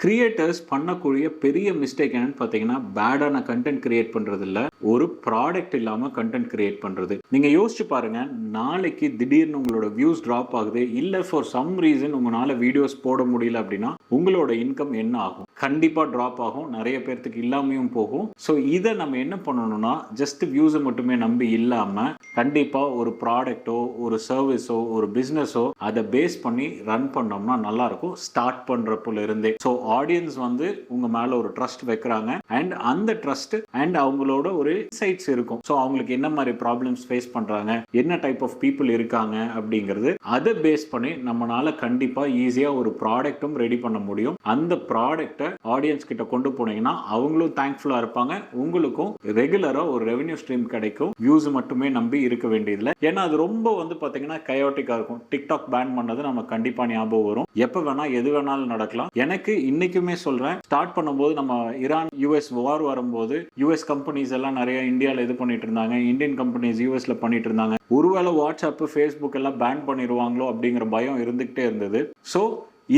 Creators பண்ணக்கூடிய பெரிய mistake என்னன்னு பார்த்தீங்கன்னா, பேடான கண்டென்ட் கிரியேட் பண்றது இல்ல, ஒரு ப்ராடக்ட் இல்லாம கண்டென்ட் கிரியேட் பண்றது. நீங்க யோசிச்சு பாருங்க, நாளைக்கு திடீர்னு உங்களோட வியூஸ் டிராப் ஆகுது, இல்ல ஃபார் சம் ரீசன் உங்களால வீடியோஸ் போட முடியல அப்படின்னா உங்களோட இன்கம் என்ன ஆகும்? கண்டிப்பா டிராப் ஆகும். நிறைய பேர்த்துக்கு இல்லாமையும் போகும். ஸோ இதை நம்ம என்ன பண்ணணும்னா, ஜஸ்ட் வியூஸை மட்டுமே நம்பி இல்லாம கண்டிப்பா ஒரு ப்ராடக்ட்டோ, ஒரு சர்வீஸோ, ஒரு பிசினஸோ அதை பேஸ் பண்ணி ரன் பண்ணோம்னா நல்லா இருக்கும். ஸ்டார்ட் பண்றப்பல இருந்தே. ஸோ ஆடியன்ஸ் வந்து உங்க மேல ஒரு ட்ரஸ்ட் வைக்கிறாங்க அண்ட் அந்த ட்ரஸ்ட் அண்ட் அவங்களோட ஒரு இன்சைட்ஸ் இருக்கும். ஸோ அவங்களுக்கு என்ன மாதிரி ப்ராப்ளம்ஸ் ஃபேஸ் பண்றாங்க, என்ன டைப் ஆஃப் பீப்புள் இருக்காங்க அப்படிங்கிறது அதை பேஸ் பண்ணி நம்மளால கண்டிப்பா ஈஸியா ஒரு ப்ராடக்ட்டும் ரெடி பண்ண முடியும். அந்த ப்ராடக்ட்டை ஆடியன்ஸ் கிட்ட கொண்டு போனீங்கன்னா அவங்களும் தேங்க்ஃபுல்லா இருப்பாங்க, உங்களுக்கும் ரெகுலரா ஒரு ரெவென்யூ ஸ்ட்ரீம் கிடைக்கும். வியூஸ் மட்டுமே நம்பி இருக்க வேண்டியதில்லை. ஏன்னா அது ரொம்ப வந்து பாத்தீங்கன்னா கயோட்டிக்கா இருக்கும். டிக்டாக் பேன் பண்ணது நம்ம கண்டிப்பா ஞாபகம் வரும். எப்ப வேணா எது வேணாலும் நடக்கலாம். எனக்கு இன்னைக்குமே சொல்றேன், ஸ்டார்ட் பண்ணும்போது நம்ம ஈரான் யூஎஸ் வார் வரும்போது யூஎஸ் கம்பெனிஸ் எல்லாம் நிறைய இந்தியாவில் இது பண்ணிட்டு இருந்தாங்க, இந்தியன் கம்பெனிஸ் யூஎஸ்ல பண்ணிட்டு இருந்தாங்க. ஒருவேளை வாட்ஸ்அப், ஃபேஸ்புக் எல்லாம் பேன் பண்ணிடுவாங்களோ அப்படிங்கிற பயம் இருந்துகிட்டே இருந்தது. ஸோ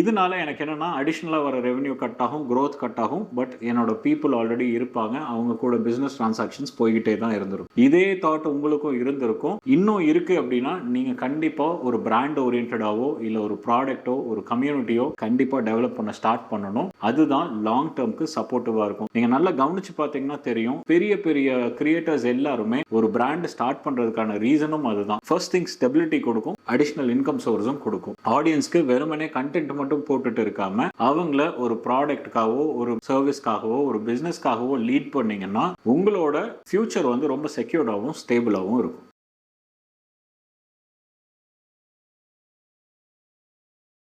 இதனால எனக்கு என்னன்னா அடிஷ்னலாக வர ரெவென்யூ கட் ஆகும், க்ரோத் கட் ஆகும். பட் என்னோட பீப்புள் ஆல்ரெடி இருப்பாங்க, அவங்க கூட பிஸ்னஸ் டிரான்சாக்ஷன்ஸ் போய்கிட்டே தான் இருந்திருக்கும். இதே தாட் உங்களுக்கும் இருந்திருக்கும், இன்னும் இருக்கு அப்படின்னா நீங்கள் கண்டிப்பாக ஒரு பிராண்ட் ஓரியன்டாவோ இல்லை ஒரு ப்ராடக்ட்டோ ஒரு கம்யூனிட்டியோ கண்டிப்பாக டெவலப் பண்ண ஸ்டார்ட் பண்ணணும். அதுதான் லாங் டேர்ம்க்கு சப்போர்ட்டிவாக இருக்கும். நீங்கள் நல்லா கவனிச்சு பார்த்தீங்கன்னா தெரியும், பெரிய பெரிய கிரியேட்டர்ஸ் எல்லாருமே ஒரு பிராண்ட் ஸ்டார்ட் பண்ணுறதுக்கான ரீசனும் அதுதான். ஃபர்ஸ்ட் திங் ஸ்டெபிலிட்டி கொடுக்கும், அடிஷ்னல் இன்கம் சோர்ஸும் கொடுக்கும். ஆடியன்ஸ்க்கு வெறுமனே கண்டென்ட் மட்டும் போட்டுட்டு இருக்காம அவங்கள ஒரு ப்ராடக்ட்காகவோ ஒரு சர்வீஸ்க்காகவோ ஒரு பிசினஸ்க்காகவோ லீட் பண்ணீங்கன்னா உங்களோட ஃபியூச்சர் வந்து ரொம்ப செக்யூர்டாகவும் ஸ்டேபிளாகவும் இருக்கும்.